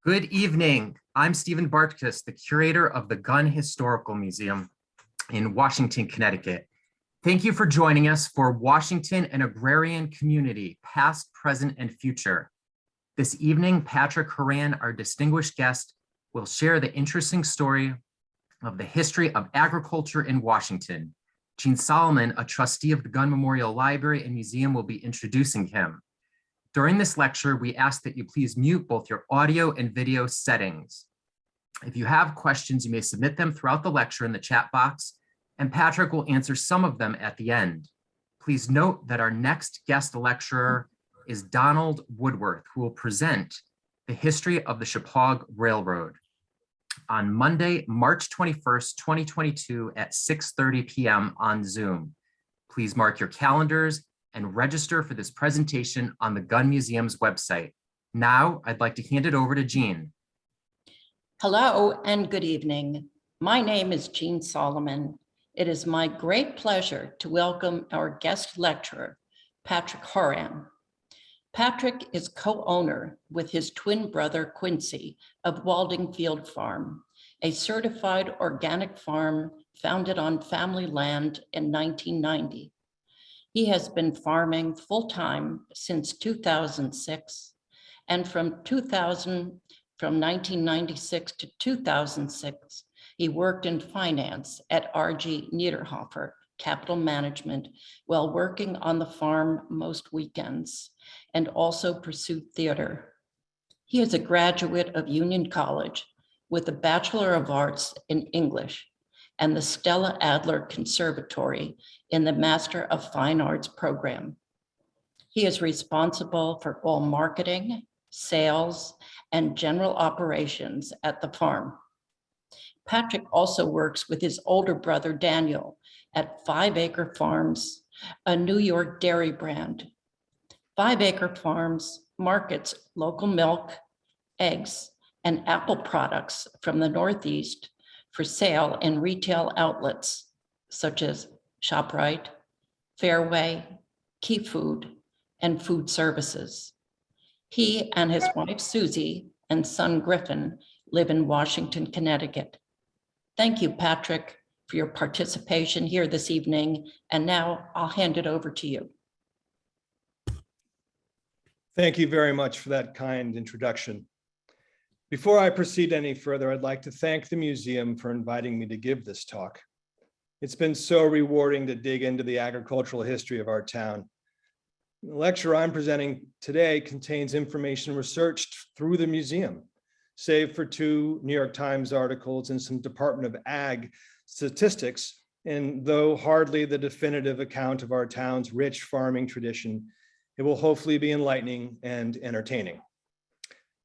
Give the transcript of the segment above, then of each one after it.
Good evening. I'm Stephen Bartkus, the curator of the Gunn Historical Museum in Washington, Connecticut. Thank you for joining us for Washington and Agrarian Community, Past, Present, and Future. This evening, Patrick Horan, our distinguished guest, will share the interesting story of the history of agriculture in Washington. Gene Solomon, a trustee of the Gunn Memorial Library and Museum, will be introducing him. During this lecture, we ask that you please mute both your audio and video settings. If you have questions, you may submit them throughout the lecture in the chat box, and Patrick will answer some of them at the end. Please note that our next guest lecturer is Donald Woodworth, who will present the history of the Chepaug Railroad on Monday, March 21st, 2022 at 6:30 p.m. on Zoom. Please mark your calendars and register for this presentation on the Gunn Museum's website. Now, I'd like to hand it over to Jean. Hello and good evening. My name is Jean Solomon. It is my great pleasure to welcome our guest lecturer, Patrick Horan. Patrick is co-owner with his twin brother, Quincy, of Waldingfield Farm, a certified organic farm founded on family land in 1990. He has been farming full-time since 2006, and from 1996 to 2006, he worked in finance at R.G. Niederhofer Capital Management while working on the farm most weekends, and also pursued theater. He is a graduate of Union College with a Bachelor of Arts in English and the Stella Adler Conservatory in the Master of Fine Arts program. He is responsible for all marketing, sales, and general operations at the farm. Patrick also works with his older brother, Daniel, at 5 Acre Farms, a New York dairy brand. 5 Acre Farms markets local milk, eggs, and apple products from the Northeast for sale in retail outlets such as ShopRite, Fairway, Key Food, and Food Services. He and his wife, Susie, and son, Griffin, live in Washington, Connecticut. Thank you, Patrick, for your participation here this evening. And now I'll hand it over to you. Thank you very much for that kind introduction. Before I proceed any further, I'd like to thank the museum for inviting me to give this talk. It's been so rewarding to dig into the agricultural history of our town. The lecture I'm presenting today contains information researched through the museum, save for 2 New York Times articles and some Department of Ag statistics, and though hardly the definitive account of our town's rich farming tradition, it will hopefully be enlightening and entertaining.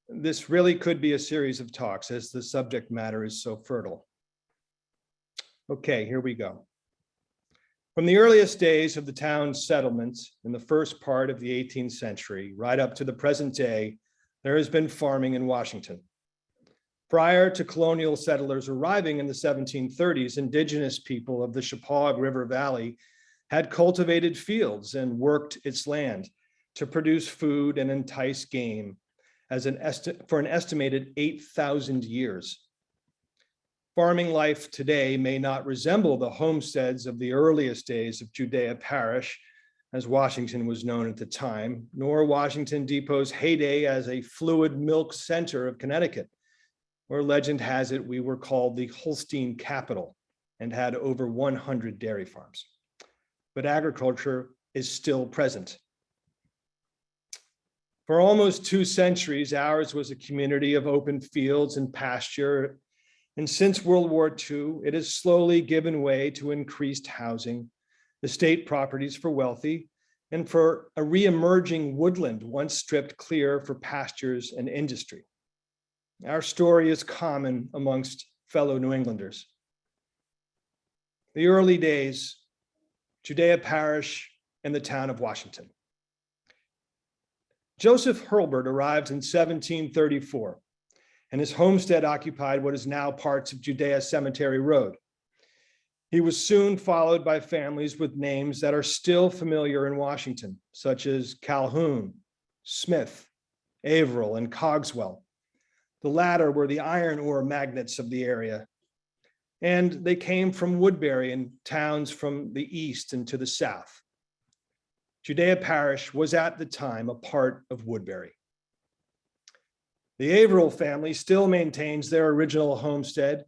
This really could be a series of talks as the subject matter is so fertile. Okay, here we go. From the earliest days of the town's settlements in the first part of the 18th century, right up to the present day, there has been farming in Washington. Prior to colonial settlers arriving in the 1730s, indigenous people of the Chepaug River Valley had cultivated fields and worked its land to produce food and entice game for an estimated 8,000 years. Farming life today may not resemble the homesteads of the earliest days of Judea Parish, as Washington was known at the time, nor Washington Depot's heyday as a fluid milk center of Connecticut, where legend has it we were called the Holstein capital and had over 100 dairy farms. But agriculture is still present. For almost 2 centuries, ours was a community of open fields and pasture. And since World War II, it has slowly given way to increased housing, estate properties for wealthy, and for a re-emerging woodland once stripped clear for pastures and industry. Our story is common amongst fellow New Englanders. The early days, Judea Parish and the town of Washington. Joseph Hurlburt arrived in 1734, and his homestead occupied what is now parts of Judea Cemetery Road. He was soon followed by families with names that are still familiar in Washington, such as Calhoun, Smith, Averill, and Cogswell. The latter were the iron ore magnates of the area. And they came from Woodbury and towns from the east and to the south. Judea Parish was at the time a part of Woodbury. The Averill family still maintains their original homestead,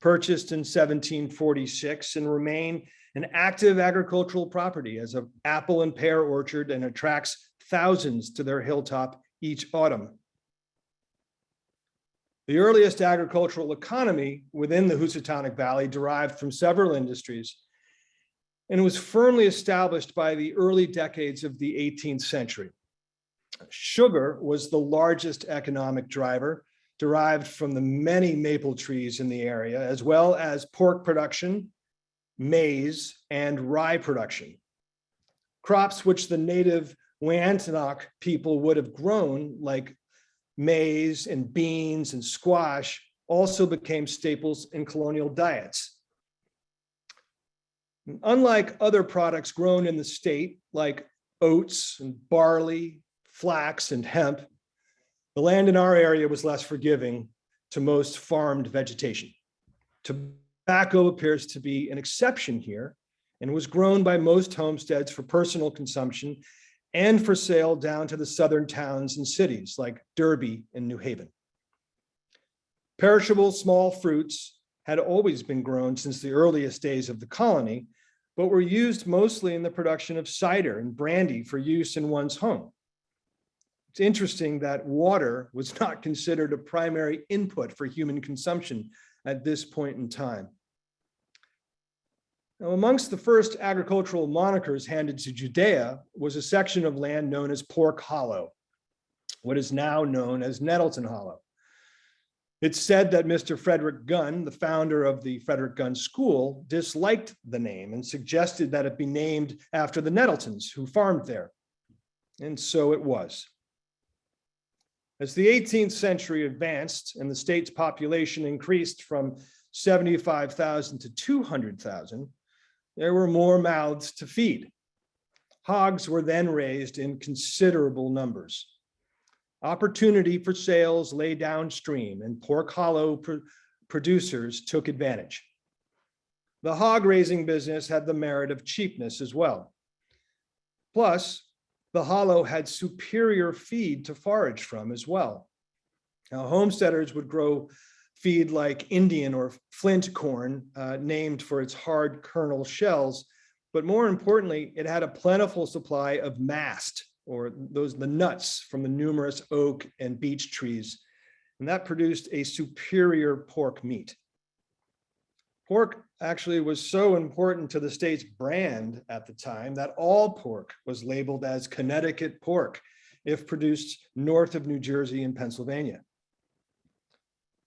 purchased in 1746, and remain an active agricultural property as an apple and pear orchard, and attracts thousands to their hilltop each autumn. The earliest agricultural economy within the Housatonic Valley derived from several industries and was firmly established by the early decades of the 18th century. Sugar was the largest economic driver, derived from the many maple trees in the area, as well as pork production, maize, and rye production. Crops which the native Wyandottek people would have grown, like maize and beans and squash, also became staples in colonial diets. Unlike other products grown in the state, like oats and barley, flax and hemp, the land in our area was less forgiving to most farmed vegetation. Tobacco appears to be an exception here and was grown by most homesteads for personal consumption and for sale down to the southern towns and cities like Derby and New Haven. Perishable small fruits had always been grown since the earliest days of the colony, but were used mostly in the production of cider and brandy for use in one's home. It's interesting that water was not considered a primary input for human consumption at this point in time. Now, amongst the first agricultural monikers handed to Judea was a section of land known as Pork Hollow, what is now known as Nettleton Hollow. It's said that Mr. Frederick Gunn, the founder of the Frederick Gunn School, disliked the name and suggested that it be named after the Nettletons who farmed there. And so it was. As the 18th century advanced and the state's population increased from 75,000 to 200,000, there were more mouths to feed. Hogs were then raised in considerable numbers. Opportunity for sales lay downstream, and Pork Hollow producers took advantage. The hog raising business had the merit of cheapness as well. Plus, the hollow had superior feed to forage from as well. Now, homesteaders would grow feed like Indian or flint corn, named for its hard kernel shells, but more importantly, it had a plentiful supply of mast, or the nuts from the numerous oak and beech trees, and that produced a superior pork meat. Pork actually was so important to the state's brand at the time that all pork was labeled as Connecticut pork if produced north of New Jersey and Pennsylvania.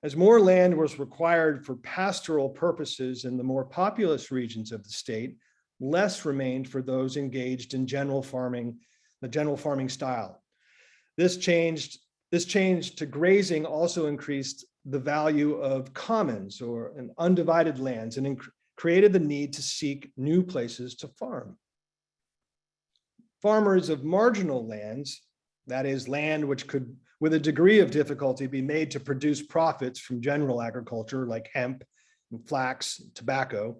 As more land was required for pastoral purposes in the more populous regions of the state, less remained for those engaged in general farming, the general farming style. This change to grazing also increased the value of commons or undivided lands and created the need to seek new places to farm. Farmers of marginal lands, that is, land which could, with a degree of difficulty, be made to produce profits from general agriculture like hemp and flax and tobacco,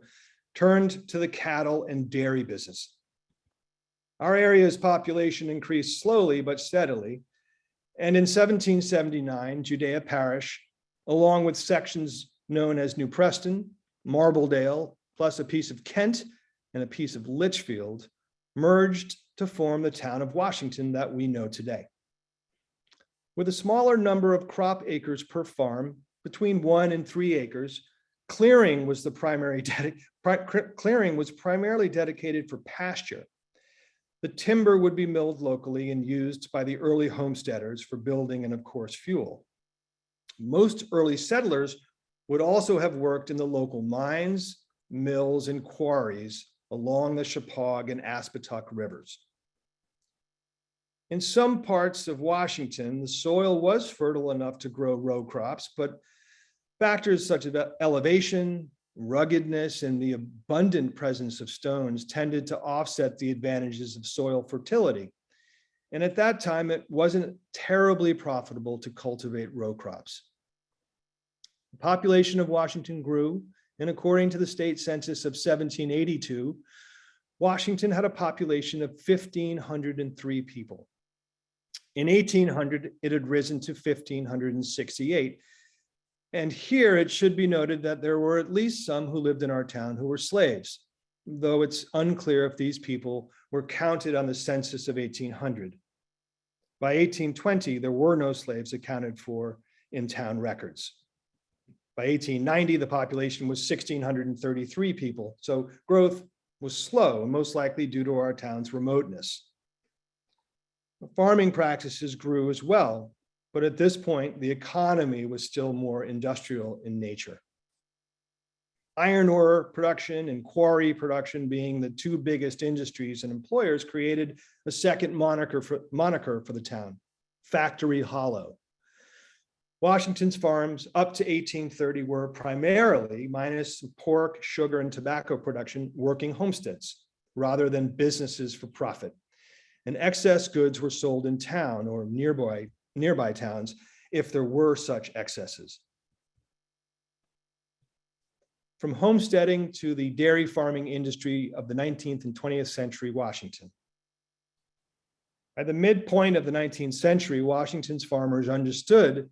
turned to the cattle and dairy business. Our area's population increased slowly but steadily, and in 1779, Judea Parish, along with sections known as New Preston, Marbledale, plus a piece of Kent and a piece of Litchfield, merged to form the town of Washington that we know today. With a smaller number of crop acres per farm, between 1 and 3 acres, clearing was primarily dedicated for pasture. The timber would be milled locally and used by the early homesteaders for building and, of course, fuel. Most early settlers would also have worked in the local mines, mills, and quarries along the Chappaqua and Aspetuck rivers. In some parts of Washington, the soil was fertile enough to grow row crops, but factors such as elevation, ruggedness, and the abundant presence of stones tended to offset the advantages of soil fertility. And at that time, it wasn't terribly profitable to cultivate row crops. The population of Washington grew, and according to the state census of 1782, Washington had a population of 1,503 people. In 1800, it had risen to 1,568. And here it should be noted that there were at least some who lived in our town who were slaves, though it's unclear if these people were counted on the census of 1800. By 1820, there were no slaves accounted for in town records. By 1890, the population was 1,633 people, so growth was slow, and most likely due to our town's remoteness. Farming practices grew as well, but at this point, the economy was still more industrial in nature. Iron ore production and quarry production being the two biggest industries and employers created a second moniker for the town, Factory Hollow. Washington's farms up to 1830 were primarily, minus pork, sugar, and tobacco production, working homesteads rather than businesses for profit. And excess goods were sold in town or nearby towns if there were such excesses. From homesteading to the dairy farming industry of the 19th and 20th century Washington. By the midpoint of the 19th century, Washington's farmers understood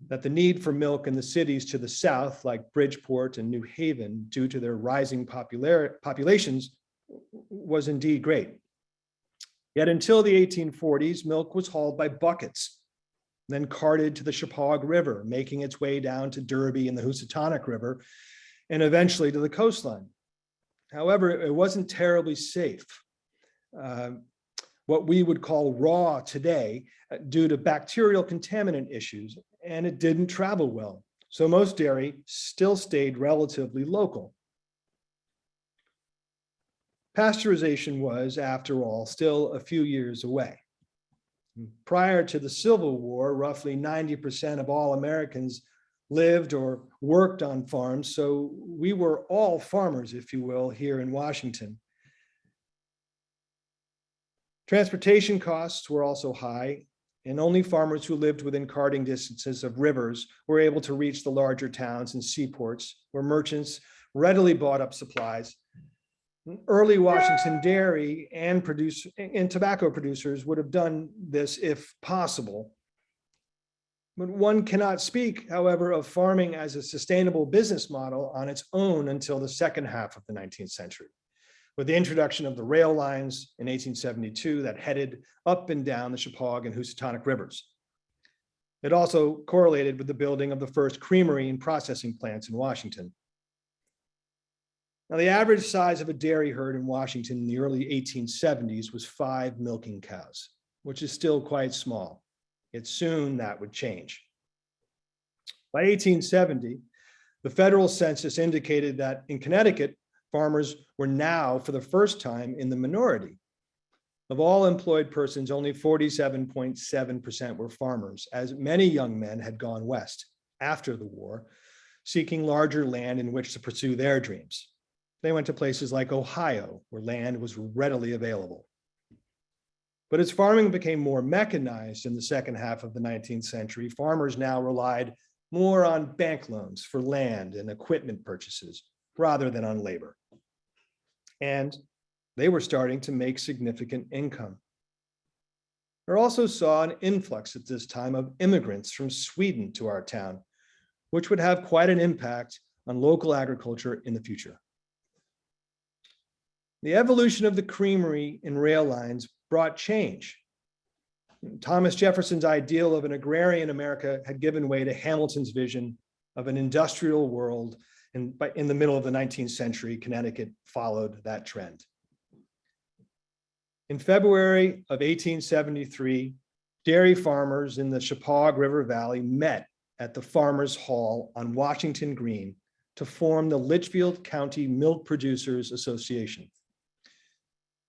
that the need for milk in the cities to the south, like Bridgeport and New Haven, due to their rising populations, was indeed great. Yet until the 1840s, milk was hauled by buckets, then carted to the Chippewa River, making its way down to Derby and the Housatonic River, and eventually to the coastline. However, it wasn't terribly safe. What we would call raw today due to bacterial contaminant issues, and it didn't travel well. So most dairy still stayed relatively local. Pasteurization was, after all, still a few years away. Prior to the Civil War, roughly 90% of all Americans lived or worked on farms, so we were all farmers, if you will, here in Washington. Transportation costs were also high, and only farmers who lived within carting distances of rivers were able to reach the larger towns and seaports where merchants readily bought up supplies. Early Washington dairy and tobacco producers would have done this if possible. But one cannot speak, however, of farming as a sustainable business model on its own until the second half of the 19th century, with the introduction of the rail lines in 1872 that headed up and down the Chippewa and Housatonic rivers. It also correlated with the building of the first creamery and processing plants in Washington. Now, the average size of a dairy herd in Washington in the early 1870s was 5 milking cows, which is still quite small. Yet soon that would change. By 1870, the federal census indicated that in Connecticut, farmers were now, for the first time, in the minority. Of all employed persons, only 47.7% were farmers, as many young men had gone west after the war, seeking larger land in which to pursue their dreams. They went to places like Ohio, where land was readily available. But as farming became more mechanized in the second half of the 19th century, farmers now relied more on bank loans for land and equipment purchases rather than on labor. And they were starting to make significant income. We also saw an influx at this time of immigrants from Sweden to our town, which would have quite an impact on local agriculture in the future. The evolution of the creamery and rail lines brought change. Thomas Jefferson's ideal of an agrarian America had given way to Hamilton's vision of an industrial world, and in the middle of the 19th century, Connecticut followed that trend. In February of 1873, dairy farmers in the Chippewa River Valley met at the Farmers Hall on Washington Green to form the Litchfield County Milk Producers Association.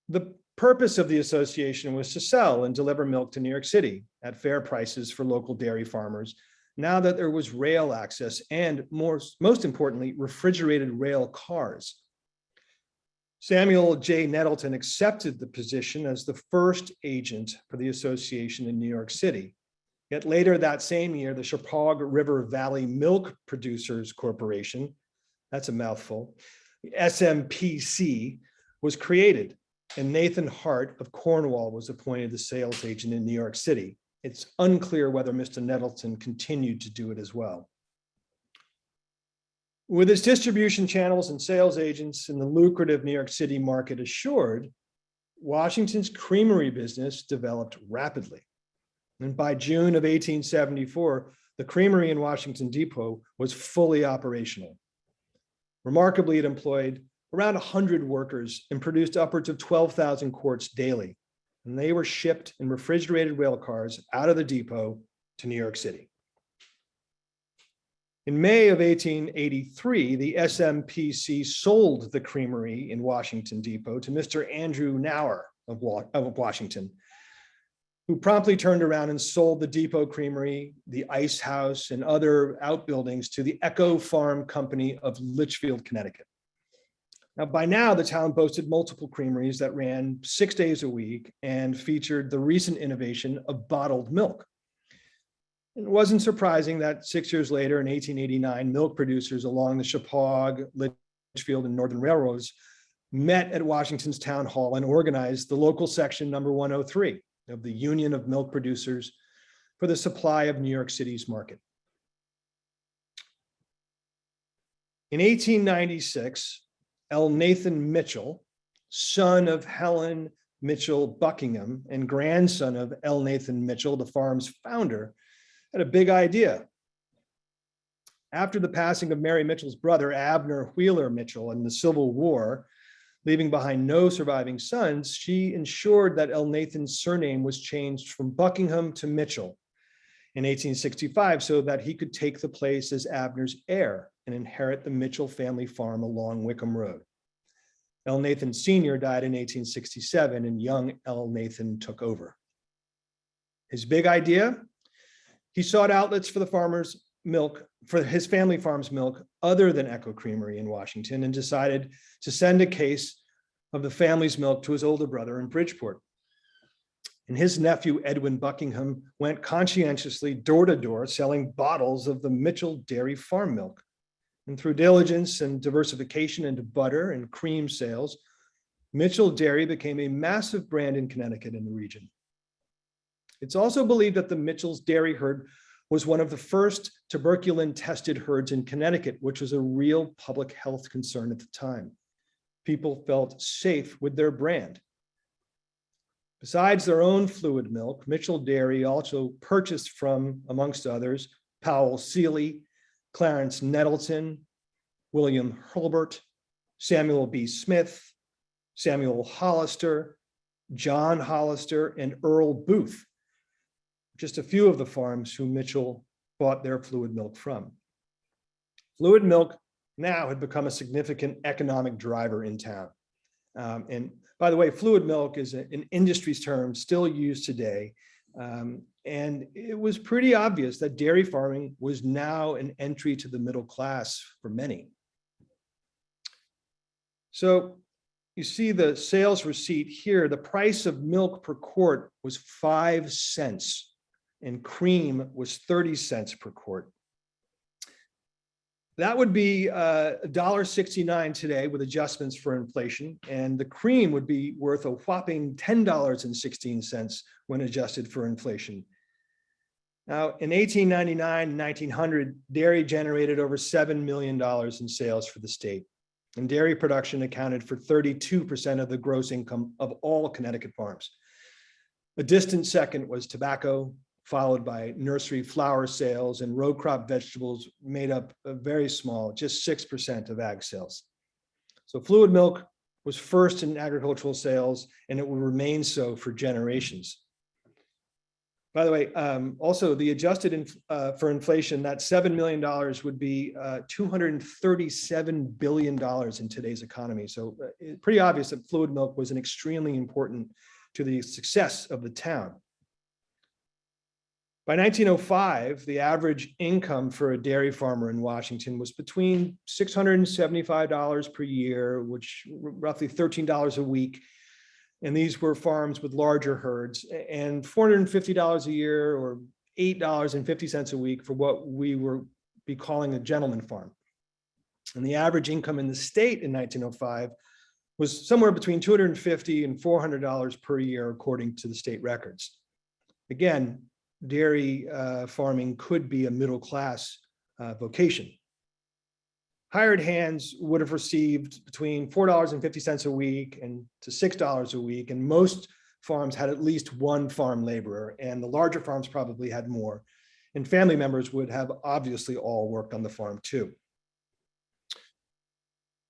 The purpose of the association was to sell and deliver milk to New York City at fair prices for local dairy farmers, now that there was rail access and, most importantly, refrigerated rail cars. Samuel J. Nettleton accepted the position as the first agent for the association in New York City, Yet later that same year, the Chappaqua River Valley Milk Producers Corporation, that's a mouthful, SMPC, was created, and Nathan Hart of Cornwall was appointed the sales agent in New York City. It's unclear whether Mr. Nettleton continued to do it as well. With its distribution channels and sales agents in the lucrative New York City market assured, Washington's creamery business developed rapidly. And by June of 1874, the creamery in Washington Depot was fully operational. Remarkably, it employed around 100 workers and produced upwards of 12,000 quarts daily. And they were shipped in refrigerated rail cars out of the depot to New York City. In May of 1883, the SMPC sold the creamery in Washington Depot to Mr. Andrew Nauer of Washington, who promptly turned around and sold the Depot Creamery, the Ice House, and other outbuildings to the Echo Farm Company of Litchfield, Connecticut. Now, by now, the town boasted multiple creameries that ran 6 days a week and featured the recent innovation of bottled milk. It wasn't surprising that 6 years later, in 1889, milk producers along the Chappaqua, Litchfield, and Northern Railroads met at Washington's Town Hall and organized the local section number 103 of the Union of Milk Producers for the supply of New York City's market. In 1896, L. Nathan Mitchell, son of Helen Mitchell Buckingham and grandson of L. Nathan Mitchell, the farm's founder, had a big idea. After the passing of Mary Mitchell's brother, Abner Wheeler Mitchell, in the Civil War, leaving behind no surviving sons, she ensured that L. Nathan's surname was changed from Buckingham to Mitchell in 1865 so that he could take the place as Abner's heir and inherit the Mitchell family farm along Wickham Road. L. Nathan Sr. died in 1867 and young L. Nathan took over. His big idea? He sought outlets for the farmer's milk, for his family farm's milk, other than Echo Creamery in Washington, and decided to send a case of the family's milk to his older brother in Bridgeport. And his nephew, Edwin Buckingham, went conscientiously door to door selling bottles of the Mitchell Dairy farm milk. And through diligence and diversification into butter and cream sales, Mitchell Dairy became a massive brand in Connecticut and the region. It's also believed that the Mitchell's dairy herd was one of the first tuberculin-tested herds in Connecticut, which was a real public health concern at the time. People felt safe with their brand. Besides their own fluid milk, Mitchell Dairy also purchased from, amongst others, Powell Seeley, Clarence Nettleton, William Hurlburt, Samuel B. Smith, Samuel Hollister, John Hollister, and Earl Booth, just a few of the farms who Mitchell bought their fluid milk from. Fluid milk now had become a significant economic driver in town. And by the way, fluid milk is an industry's term still used today. And it was pretty obvious that dairy farming was now an entry to the middle class for many. So you see the sales receipt here. The price of milk per quart was 5 cents. And cream was 30 cents per quart. That would be $1.69 today with adjustments for inflation, and the cream would be worth a whopping $10.16 when adjusted for inflation. Now, in 1899 and 1900, dairy generated over $7 million in sales for the state, and dairy production accounted for 32% of the gross income of all Connecticut farms. A distant second was tobacco, followed by nursery flower sales, and row crop vegetables made up a very small, just 6% of ag sales. So fluid milk was first in agricultural sales, and it will remain so for generations. By the way, also the adjusted for inflation, that $7 million would be $237 billion in today's economy. So it's pretty obvious that fluid milk was an extremely important to the success of the town. By 1905, the average income for a dairy farmer in Washington was between $675 per year, which roughly $13 a week. And these were farms with larger herds, and $450 a year or $8.50 a week for what we were be calling a gentleman farm. And the average income in the state in 1905 was somewhere between $250 and $400 per year, according to the state records. Again, dairy farming could be a middle-class vocation. Hired hands would have received between $4.50 a week and to $6 a week, and most farms had at least one farm laborer, and the larger farms probably had more. And family members would have obviously all worked on the farm too.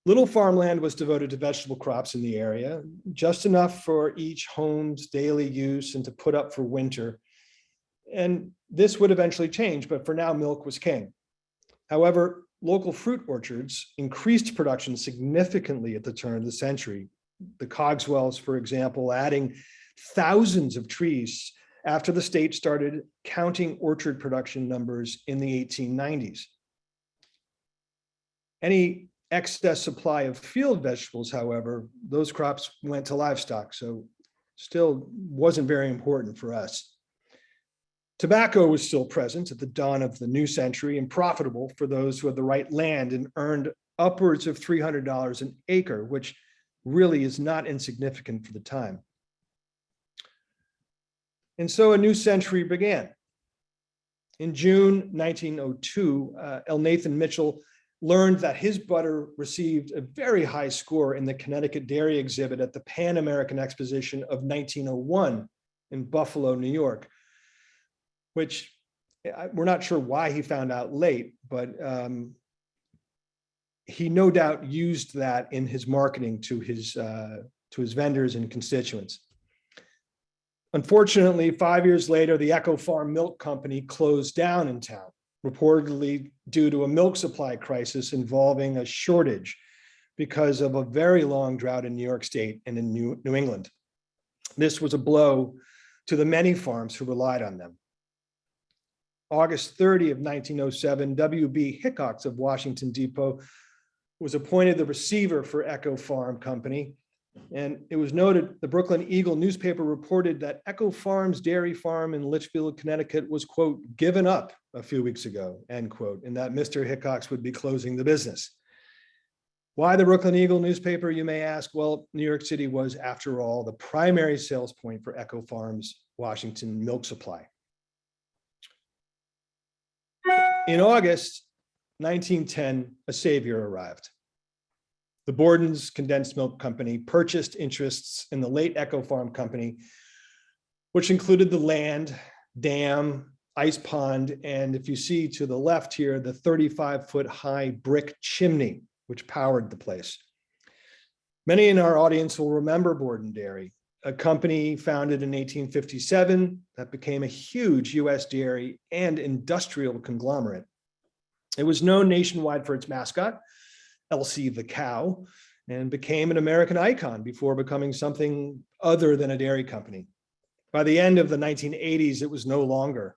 Little farmland was devoted to vegetable crops in the area, just enough for each home's daily use and to put up for winter. And this would eventually change, but for now, milk was king. However, local fruit orchards increased production significantly at the turn of the century. The Cogswells, for example, adding thousands of trees after the state started counting orchard production numbers in the 1890s. Any excess supply of field vegetables, however, those crops went to livestock, so still wasn't very important for us. Tobacco was still present at the dawn of the new century and profitable for those who had the right land and earned upwards of $300 an acre, which really is not insignificant for the time. And so a new century began. In June 1902, Elnathan Mitchell learned that his butter received a very high score in the Connecticut dairy exhibit at the Pan American Exposition of 1901 in Buffalo, New York, which we're not sure why he found out late, but he no doubt used that in his marketing to his vendors and constituents. Unfortunately, 5 years later, the Echo Farm Milk Company closed down in town, reportedly due to a milk supply crisis involving a shortage because of a very long drought in New York State and in New England. This was a blow to the many farms who relied on them. August 30 of 1907, W.B. Hickox of Washington Depot was appointed the receiver for Echo Farm Company. And it was noted, the Brooklyn Eagle newspaper reported that Echo Farm's dairy farm in Litchfield, Connecticut was, quote, given up a few weeks ago, end quote, and that Mr. Hickox would be closing the business. Why the Brooklyn Eagle newspaper, you may ask? Well, New York City was, after all, the primary sales point for Echo Farm's Washington milk supply. In August 1910, a savior arrived. The Borden's Condensed Milk Company purchased interests in the late Echo Farm Company, which included the land, dam, ice pond, and if you see to the left here, the 35-foot high brick chimney, which powered the place. Many in our audience will remember Borden Dairy, a company founded in 1857 that became a huge US dairy and industrial conglomerate. It was known nationwide for its mascot, Elsie the cow, and became an American icon before becoming something other than a dairy company. By the end of the 1980s, it was no longer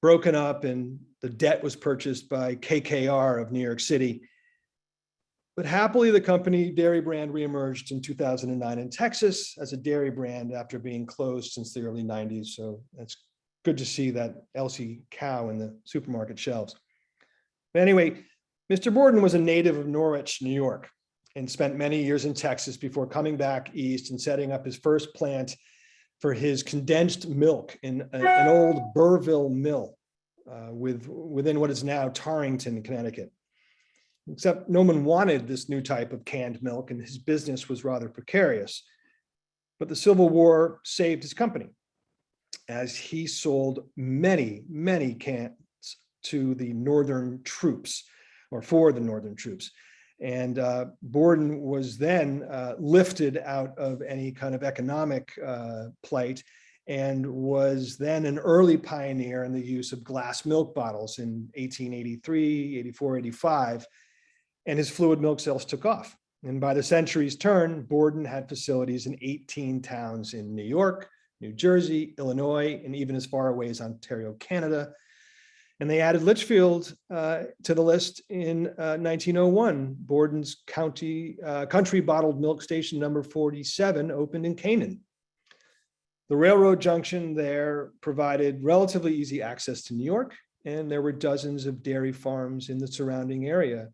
broken up and the debt was purchased by KKR of New York City. But happily, the company dairy brand reemerged in 2009 in Texas as a dairy brand after being closed since the early 90s. So that's good to see that Elsie cow in the supermarket shelves. But anyway, Mr. Borden was a native of Norwich, New York, and spent many years in Texas before coming back east and setting up his first plant for his condensed milk in an old Burrville mill within what is now Torrington, Connecticut. Except no one wanted this new type of canned milk, and his business was rather precarious. But the Civil War saved his company, as he sold many, many cans to the Northern troops, or for the Northern troops. And Borden was then lifted out of any kind of economic plight and was then an early pioneer in the use of glass milk bottles in 1883, 84, 85. And his fluid milk sales took off. And by the century's turn, Borden had facilities in 18 towns in New York, New Jersey, Illinois, and even as far away as Ontario, Canada. And they added Litchfield to the list in 1901. Borden's country bottled milk station number 47 opened in Canaan. The railroad junction there provided relatively easy access to New York, and there were dozens of dairy farms in the surrounding area.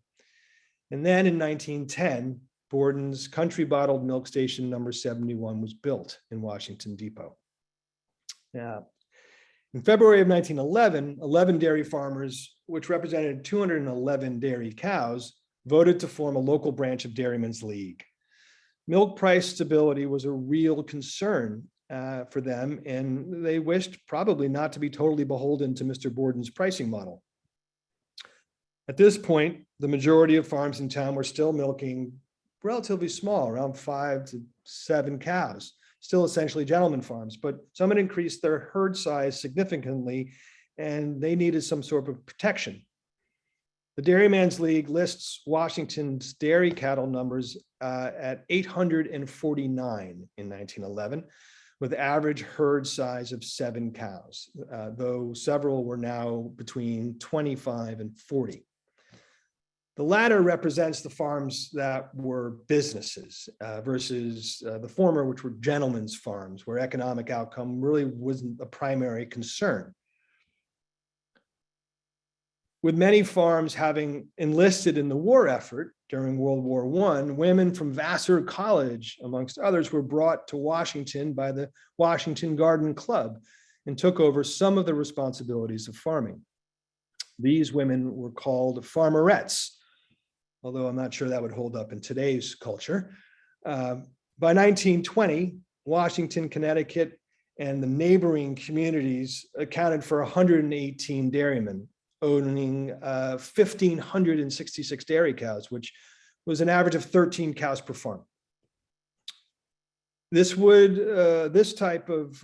And then in 1910, Borden's country bottled milk station number 71 was built in Washington Depot. Now, in February of 1911, 11 dairy farmers, which represented 211 dairy cows, voted to form a local branch of Dairymen's League. Milk price stability was a real concern for them, and they wished probably not to be totally beholden to Mr. Borden's pricing model. At this point, the majority of farms in town were still milking relatively small, around 5 to 7 cows, still essentially gentleman farms, but some had increased their herd size significantly, and they needed some sort of protection. The Dairymen's League lists Washington's dairy cattle numbers at 849 in 1911, with average herd size of 7 cows, though several were now between 25 and 40. The latter represents the farms that were businesses versus the former, which were gentlemen's farms, where economic outcome really wasn't a primary concern. With many farms having enlisted in the war effort during World War I, women from Vassar College, amongst others, were brought to Washington by the Washington Garden Club and took over some of the responsibilities of farming. These women were called farmerettes, although I'm not sure that would hold up in today's culture. By 1920, Washington, Connecticut, and the neighboring communities accounted for 118 dairymen, owning 1,566 dairy cows, which was an average of 13 cows per farm. This type of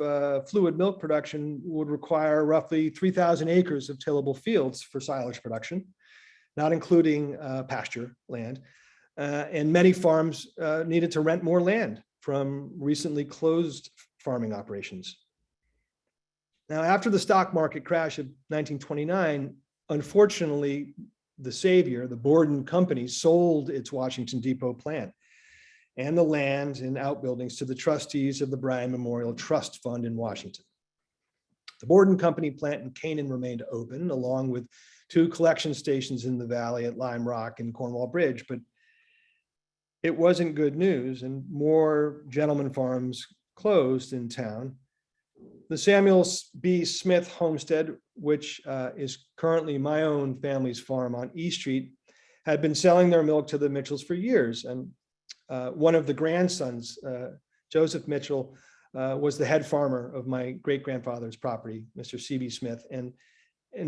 fluid milk production would require roughly 3,000 acres of tillable fields for silage production, not including pasture land. And many farms needed to rent more land from recently closed farming operations. Now, after the stock market crash of 1929, unfortunately, the savior, the Borden Company, sold its Washington Depot plant and the land and outbuildings to the trustees of the Bryan Memorial Trust Fund in Washington. The Borden Company plant in Canaan remained open, along with 2 collection stations in the valley at Lime Rock and Cornwall Bridge, but it wasn't good news, and more gentleman farms closed in town. The Samuel B. Smith homestead, which is currently my own family's farm on E Street, had been selling their milk to the Mitchells for years. And one of the grandsons, Joseph Mitchell, was the head farmer of my great-grandfather's property, Mr. C.B. Smith. And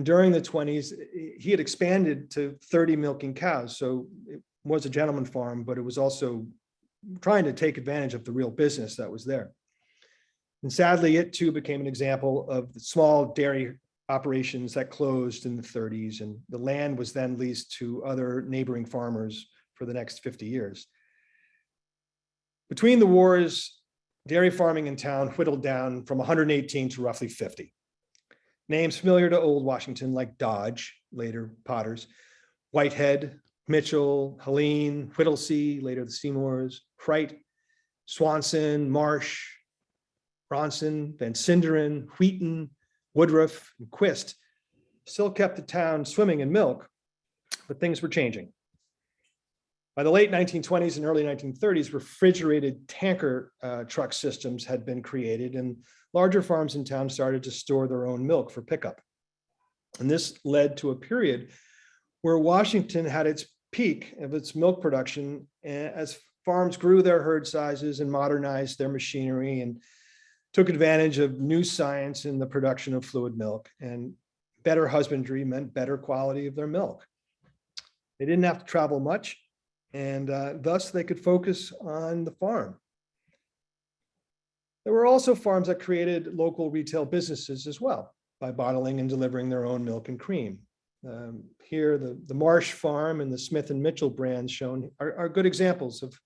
during the 20s, he had expanded to 30 milking cows. So it was a gentleman farm, but it was also trying to take advantage of the real business that was there. And sadly, it too became an example of the small dairy operations that closed in the 30s, and the land was then leased to other neighboring farmers for the next 50 years. Between the wars, dairy farming in town whittled down from 118 to roughly 50. Names familiar to old Washington like Dodge, later Potters, Whitehead, Mitchell, Helene, Whittlesey, later the Seymours, Fright, Swanson, Marsh, Bronson, Van Sinderen, Wheaton, Woodruff, and Quist still kept the town swimming in milk, but things were changing. By the late 1920s and early 1930s, refrigerated tanker truck systems had been created, and larger farms in town started to store their own milk for pickup. And this led to a period where Washington had its peak of its milk production as farms grew their herd sizes and modernized their machinery and took advantage of new science in the production of fluid milk, and better husbandry meant better quality of their milk. They didn't have to travel much, and thus they could focus on the farm. There were also farms that created local retail businesses as well by bottling and delivering their own milk and cream. Here, the Marsh Farm and the Smith and Mitchell brands shown are good examples of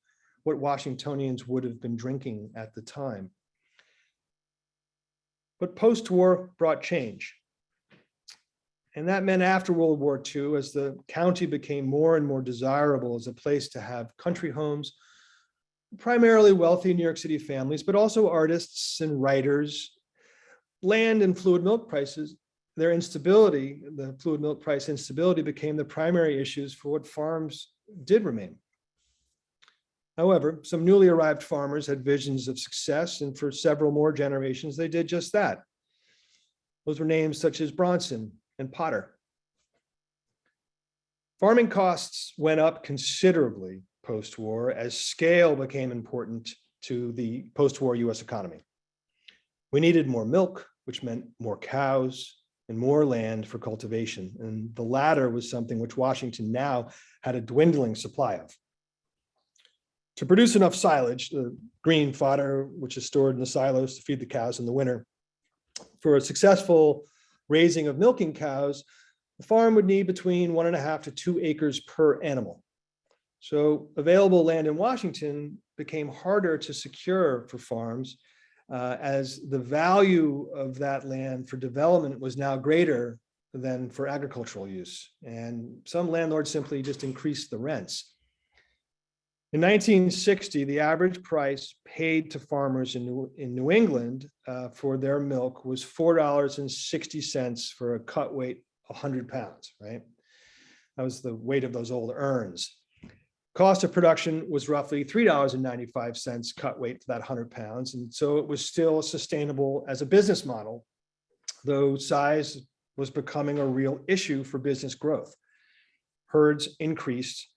what Washingtonians would have been drinking at the time. But post-war brought change. And that meant after World War II, as the county became more and more desirable as a place to have country homes, primarily wealthy New York City families, but also artists and writers. Land and fluid milk prices, their instability, the fluid milk price instability became the primary issues for what farms did remain. However, some newly arrived farmers had visions of success, and for several more generations, they did just that. Those were names such as Bronson and Potter. Farming costs went up considerably post-war as scale became important to the post-war US economy. We needed more milk, which meant more cows and more land for cultivation. And the latter was something which Washington now had a dwindling supply of. To produce enough silage, the green fodder, which is stored in the silos to feed the cows in the winter, for a successful raising of milking cows, the farm would need between 1.5 to 2 acres per animal. So available land in Washington became harder to secure for farms as the value of that land for development was now greater than for agricultural use. And some landlords simply just increased the rents. In 1960, the average price paid to farmers in New England for their milk was $4.60 for a cut weight 100 pounds, right? That was the weight of those old urns. Cost of production was roughly $3.95 cut weight for that 100 pounds. And so it was still sustainable as a business model, though size was becoming a real issue for business growth. Herds increased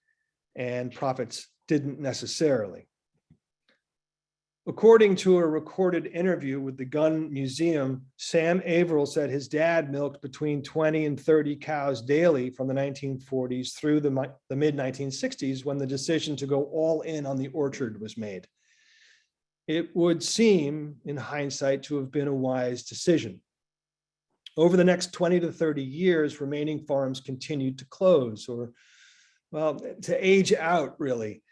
and profits didn't necessarily. According to a recorded interview with the Gunn Museum, Sam Averill said his dad milked between 20 and 30 cows daily from the 1940s through the mid-1960s when the decision to go all in on the orchard was made. It would seem, in hindsight, to have been a wise decision. Over the next 20 to 30 years, remaining farms continued to close or, well, to age out, really.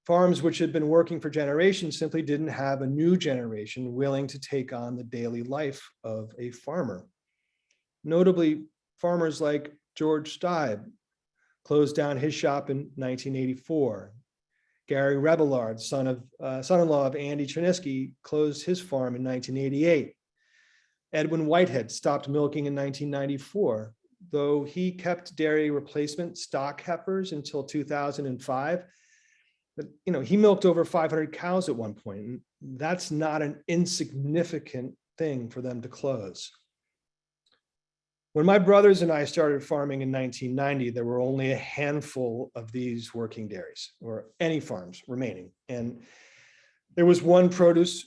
Farms which had been working for generations simply didn't have a new generation willing to take on the daily life of a farmer. Notably, farmers like George Steib closed down his shop in 1984. Gary Rebillard, son-in-law of Andy Chernisky, closed his farm in 1988. Edwin Whitehead stopped milking in 1994, though he kept dairy replacement stock heifers until 2005. But, he milked over 500 cows at one point, and that's not an insignificant thing for them to close. When my brothers and I started farming in 1990, there were only a handful of these working dairies or any farms remaining. And there was one produce,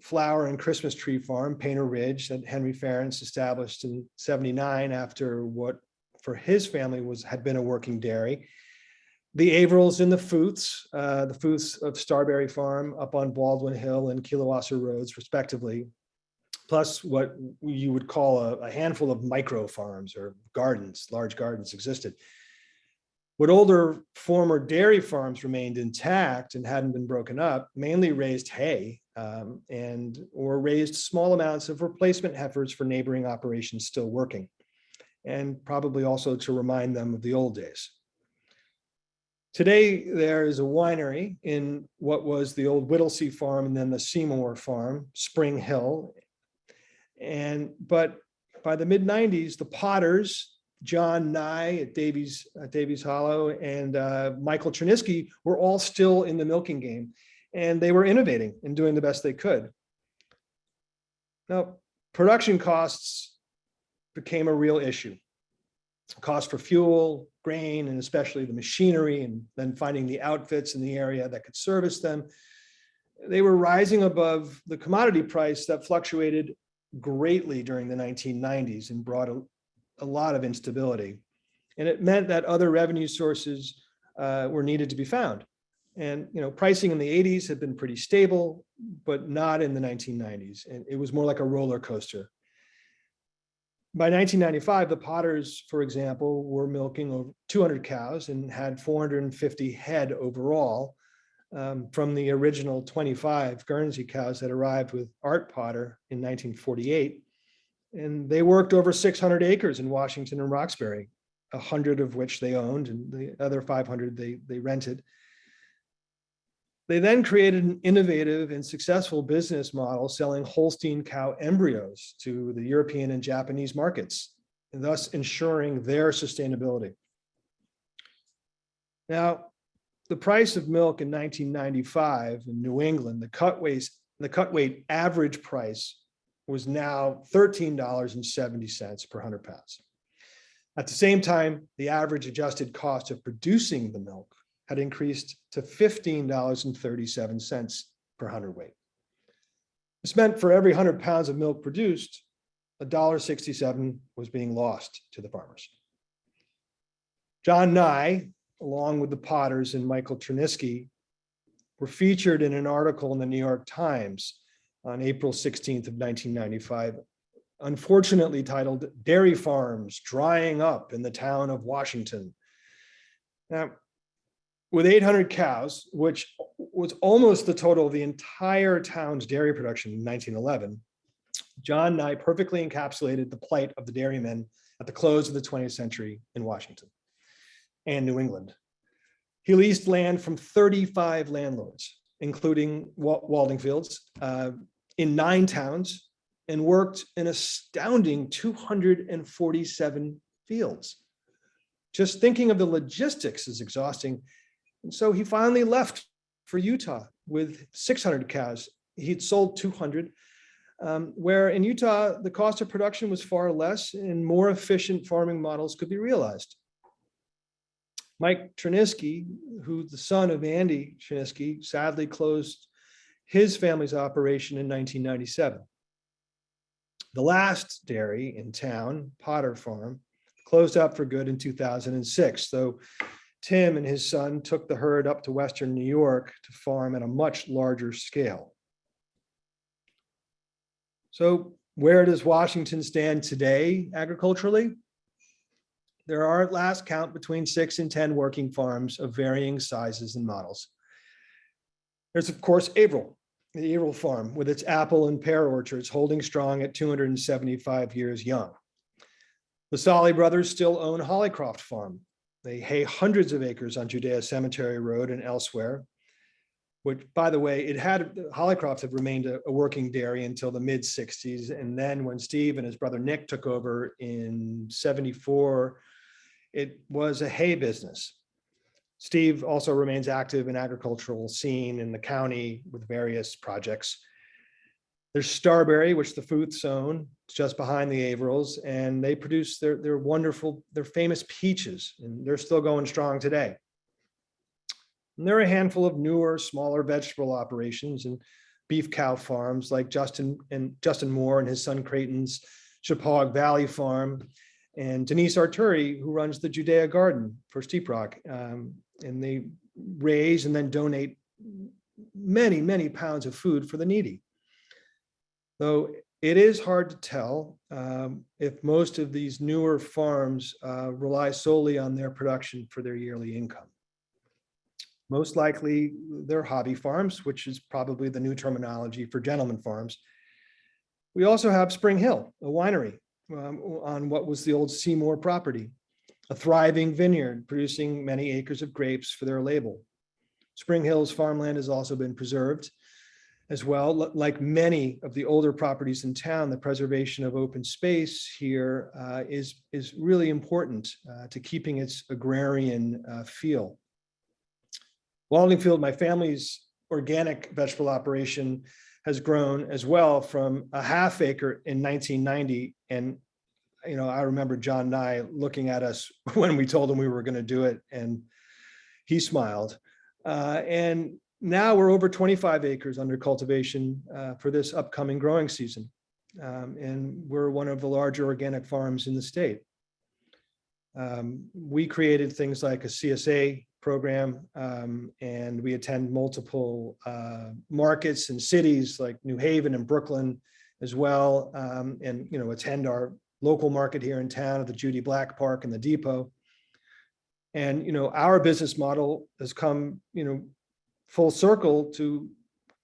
flower and Christmas tree farm, Painter Ridge, that Henry Ferentz established in '79 after what for his family had been a working dairy. The Averills and the Foots of Starberry Farm up on Baldwin Hill and Kielawasser Roads, respectively, plus what you would call a handful of micro farms or gardens, large gardens existed. What older former dairy farms remained intact and hadn't been broken up, mainly raised hay or raised small amounts of replacement heifers for neighboring operations still working, and probably also to remind them of the old days. Today, there is a winery in what was the old Whittlesey farm and then the Seymour farm, Spring Hill. But by the mid-90s, the Potters, John Nye at Davies Hollow and Michael Chernisky were all still in the milking game, and they were innovating and doing the best they could. Now, production costs became a real issue. Cost for fuel, grain, and especially the machinery, and then finding the outfits in the area that could service them. They were rising above the commodity price that fluctuated greatly during the 1990s and brought a lot of instability. And it meant that other revenue sources were needed to be found. And pricing in the 80s had been pretty stable, but not in the 1990s. And it was more like a roller coaster. By 1995, the Potters, for example, were milking over 200 cows and had 450 head overall from the original 25 Guernsey cows that arrived with Art Potter in 1948. And they worked over 600 acres in Washington and Roxbury, 100 of which they owned, and the other 500 they rented. They then created an innovative and successful business model selling Holstein cow embryos to the European and Japanese markets, and thus ensuring their sustainability. Now, the price of milk in 1995 in New England, the cut weight average price was now $13.70 per 100 pounds. At the same time, the average adjusted cost of producing the milk had increased to $15.37 per hundredweight. This meant for every 100 pounds of milk produced, $1.67 was being lost to the farmers. John Nye, along with the Potters and Michael Chernisky, were featured in an article in the New York Times on April 16th of 1995, unfortunately titled "Dairy Farms Drying Up in the Town of Washington." Now, with 800 cows, which was almost the total of the entire town's dairy production in 1911, John Nye perfectly encapsulated the plight of the dairymen at the close of the 20th century in Washington and New England. He leased land from 35 landlords, including Waldingfields, in 9 towns, and worked an astounding 247 fields. Just thinking of the logistics is exhausting. And so he finally left for Utah with 600 cows. He'd sold 200, where in Utah, the cost of production was far less and more efficient farming models could be realized. Mike Chernisky, who's the son of Andy Chernisky, sadly closed his family's operation in 1997. The last dairy in town, Potter Farm, closed up for good in 2006, though Tim and his son took the herd up to Western New York to farm at a much larger scale. So where does Washington stand today agriculturally? There are at last count between 6 and 10 working farms of varying sizes and models. There's of course Averill, the Averill farm with its apple and pear orchards holding strong at 275 years young. The Solly brothers still own Hollycroft Farm. They hay hundreds of acres on Judea Cemetery Road and elsewhere, which, by the way, Hollycroft had remained a working dairy until the mid-60s. And then when Steve and his brother Nick took over in 74, it was a hay business. Steve also remains active in agricultural scene in the county with various projects. There's Starberry, which the Fooths own, just behind the Averills, and they produce their wonderful, their famous peaches, and they're still going strong today. And there are a handful of newer, smaller vegetable operations and beef cow farms like Justin Moore and his son Creighton's Chippewa Valley Farm, and Denise Arturi, who runs the Judea Garden for Steep Rock. And they raise and then donate many, many pounds of food for the needy. Though it is hard to tell if most of these newer farms rely solely on their production for their yearly income. Most likely they're hobby farms, which is probably the new terminology for gentleman farms. We also have Spring Hill, a winery on what was the old Seymour property, a thriving vineyard producing many acres of grapes for their label. Spring Hill's farmland has also been preserved as well. Like many of the older properties in town, the preservation of open space here is really important to keeping its agrarian feel. Waldingfield, my family's organic vegetable operation, has grown as well from a half acre in 1990. And, you know, I remember John Nye looking at us when we told him we were going to do it, and he smiled. And now we're over 25 acres under cultivation for this upcoming growing season. And we're one of the larger organic farms in the state. We created things like a CSA program, and we attend multiple markets in cities like New Haven and Brooklyn as well, and attend our local market here in town at the Judy Black Park and the Depot. And our business model has come full circle to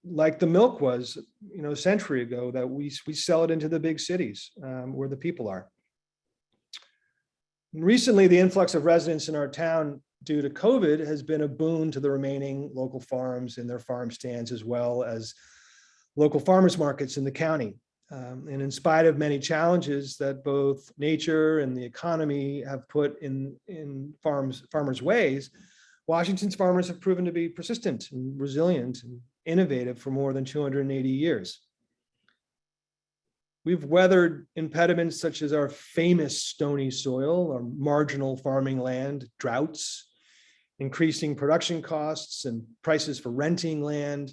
like the milk was a century ago, that we sell it into the big cities where the people are. And recently, the influx of residents in our town due to COVID has been a boon to the remaining local farms and their farm stands, as well as local farmers markets in the county. And in spite of many challenges that both nature and the economy have put in farmers' ways, Washington's farmers have proven to be persistent and resilient and innovative for more than 280 years. We've weathered impediments such as our famous stony soil, our marginal farming land, droughts, increasing production costs and prices for renting land,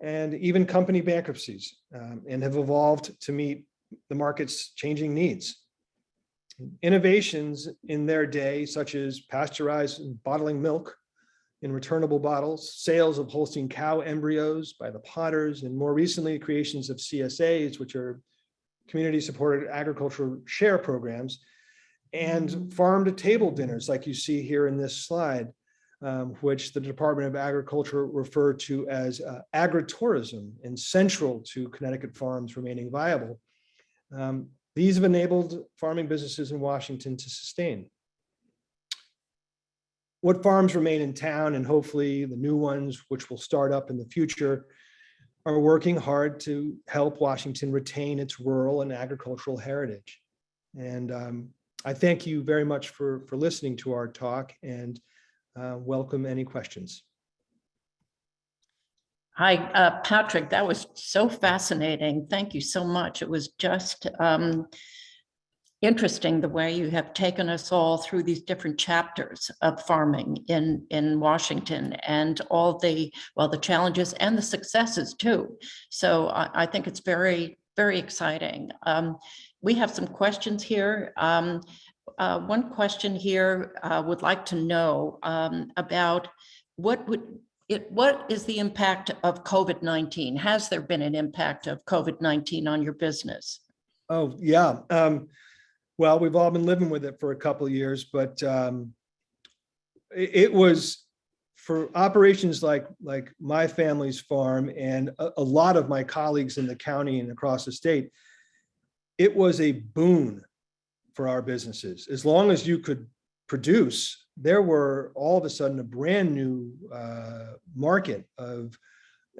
and even company bankruptcies, and have evolved to meet the market's changing needs. Innovations in their day, such as pasteurized and bottling milk in returnable bottles, sales of Holstein cow embryos by the potters, and more recently, creations of CSAs, which are community-supported agricultural share programs, and farm-to-table dinners, like you see here in this slide, which the Department of Agriculture referred to as agritourism and central to Connecticut farms remaining viable. These have enabled farming businesses in Washington to sustain. What farms remain in town, and hopefully the new ones, which will start up in the future, are working hard to help Washington retain its rural and agricultural heritage. And I thank you very much for listening to our talk, and welcome any questions. Hi, Patrick, that was so fascinating. Thank you so much. It was just interesting the way you have taken us all through these different chapters of farming in Washington, and all the challenges and the successes too. So I think it's very, very exciting. We have some questions here. One question here would like to know about what is the impact of COVID-19? Has there been an impact of COVID-19 on your business? Oh, yeah. Well, we've all been living with it for a couple of years, but it was for operations like my family's farm and a lot of my colleagues in the county and across the state, it was a boon for our businesses. As long as you could produce, there were all of a sudden a brand new market of,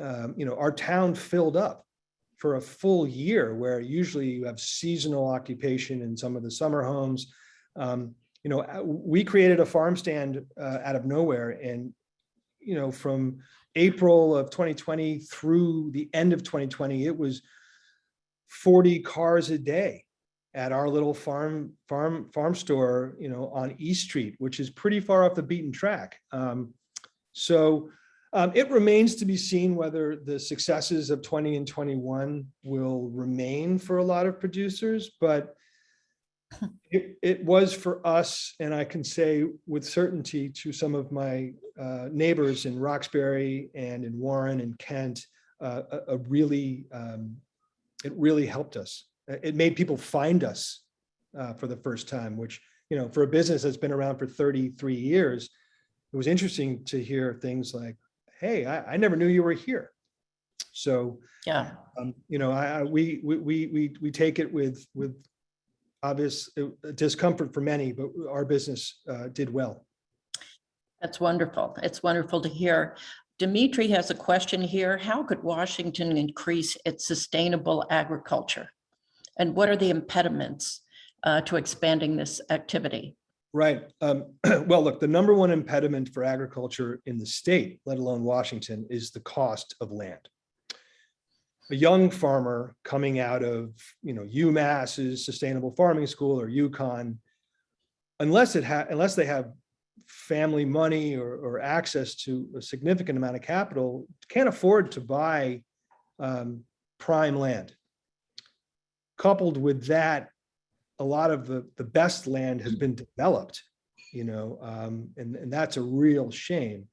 our town filled up for a full year, where usually you have seasonal occupation in some of the summer homes. We created a farm stand out of nowhere, and from April of 2020 through the end of 2020, it was 40 cars a day at our little farm store, on East Street, which is pretty far off the beaten track. It remains to be seen whether the successes of 20 and 21 will remain for a lot of producers, but it was for us, and I can say with certainty to some of my neighbors in Roxbury and in Warren and Kent, it really helped us. It made people find us for the first time, which, for a business that's been around for 33 years, it was interesting to hear things like, hey, I never knew you were here. So, yeah, we take it with obvious discomfort for many, but our business did well. that's wonderful. It's wonderful to hear. Dimitri has a question here. How could Washington increase its sustainable agriculture? And what are the impediments to expanding this activity? Right. Well, look, the number one impediment for agriculture in the state, let alone Washington, is the cost of land. A young farmer coming out of, UMass's Sustainable Farming School or UConn, unless they have family money or access to a significant amount of capital, can't afford to buy prime land. Coupled with that, a lot of the best land has been developed, and that's a real shame.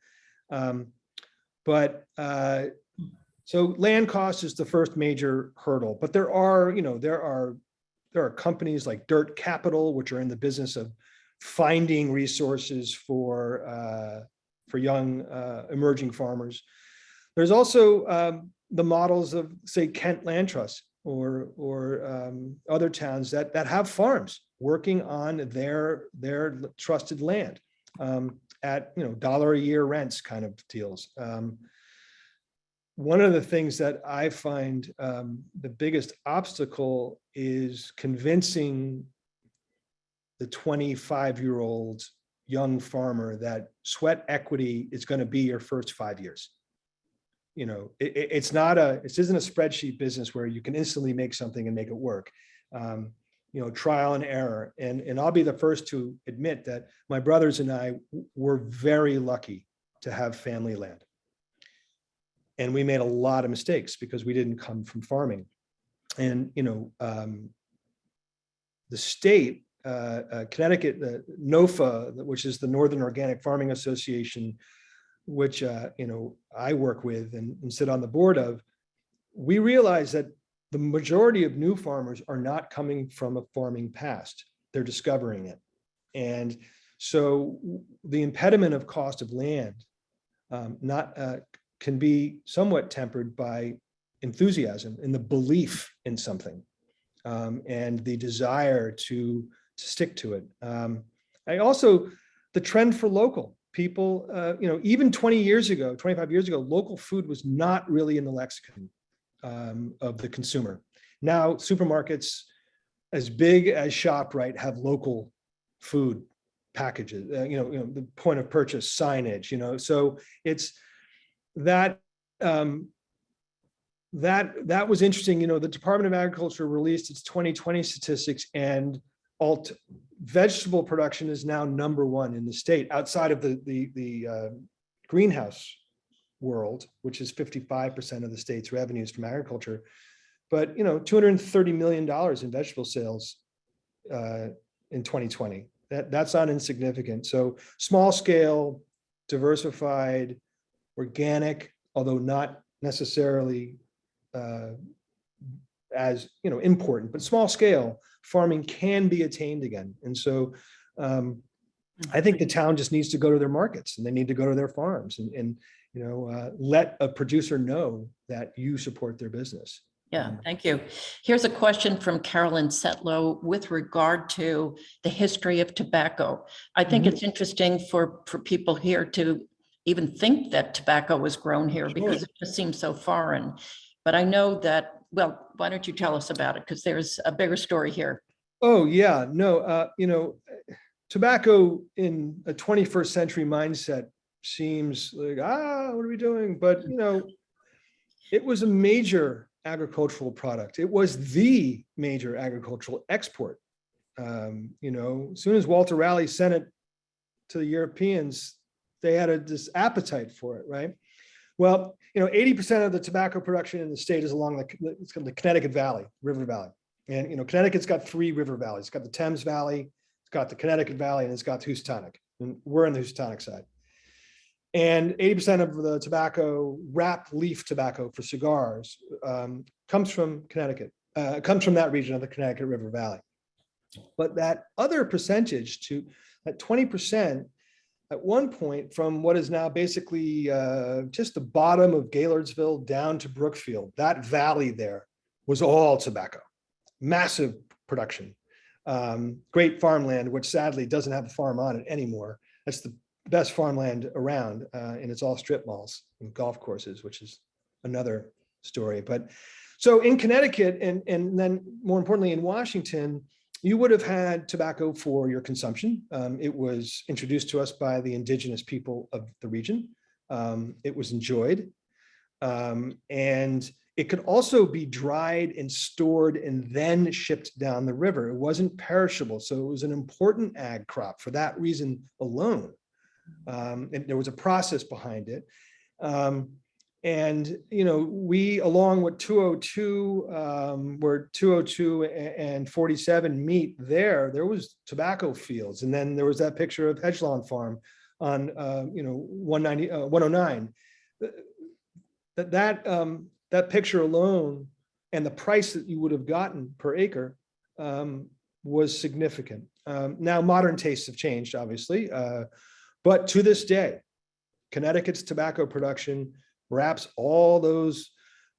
So land cost is the first major hurdle, but there are companies like Dirt Capital, which are in the business of finding resources for young emerging farmers. There's also the models of, say, Kent Land Trust or other towns that have farms working on their trusted land. at $1 a year rents kind of deals. One of the things that I find the biggest obstacle is convincing the 25-year-old young farmer that sweat equity is going to be your first 5 years. This isn't a spreadsheet business where you can instantly make something and make it work. Trial and error. And I'll be the first to admit that my brothers and I were very lucky to have family land. And we made a lot of mistakes because we didn't come from farming. And, the state, Connecticut, the NOFA, which is the Northern Organic Farming Association, which, I work with and sit on the board of, we realize that the majority of new farmers are not coming from a farming past. They're discovering it. And so the impediment of cost of land can be somewhat tempered by enthusiasm and the belief in something and the desire to stick to it. The trend for local people, even 25 years ago, local food was not really in the lexicon of the consumer. Now supermarkets as big as ShopRite have local food packages, the point of purchase signage, so it's that that was interesting. The Department of Agriculture released its 2020 statistics, and alt vegetable production is now #1 in the state outside of the greenhouse world, which is 55% of the state's revenues from agriculture. But $230 million in vegetable sales in 2020. That's not insignificant. So small scale, diversified, organic, although not necessarily as important, but small scale farming can be attained again. And so I think the town just needs to go to their markets, and they need to go to their farms and let a producer know that you support their business. Yeah, thank you. Here's a question from Carolyn Setlow with regard to the history of tobacco. I think it's interesting for people here to even think that tobacco was grown here because it just seems so foreign. But I know that, well, why don't you tell us about it? Because there's a bigger story here. Oh, yeah, no, tobacco in a 21st century mindset seems like, what are we doing? But, it was a major agricultural product. It was the major agricultural export. As soon as Walter Raleigh sent it to the Europeans, they had this appetite for it, right? Well, 80% of the tobacco production in the state is along the Connecticut Valley, River Valley. And, Connecticut's got 3 river valleys. It's got the Thames Valley, it's got the Connecticut Valley, and it's got the Houstonic. And we're on the Houstonic side. And 80% of the tobacco, wrapped leaf tobacco for cigars, comes from Connecticut, comes from that region of the Connecticut River Valley. But that other percentage, that 20%, at one point, from what is now basically just the bottom of Gaylordsville down to Brookfield, that valley there was all tobacco, massive production. Great farmland, which sadly doesn't have a farm on it anymore. That's the best farmland around, and it's all strip malls and golf courses, which is another story. But so in Connecticut, and then more importantly in Washington, you would have had tobacco for your consumption. It was introduced to us by the indigenous people of the region. It was enjoyed. And it could also be dried and stored and then shipped down the river. It wasn't perishable. So it was an important ag crop for that reason alone. And there was a process behind it. We, along with 202, where 202 and 47 meet there was tobacco fields. And then there was that picture of Hedgelawn Farm on, 109. That picture alone and the price that you would have gotten per acre was significant. Now, modern tastes have changed, obviously. But to this day, Connecticut's tobacco production wraps all those,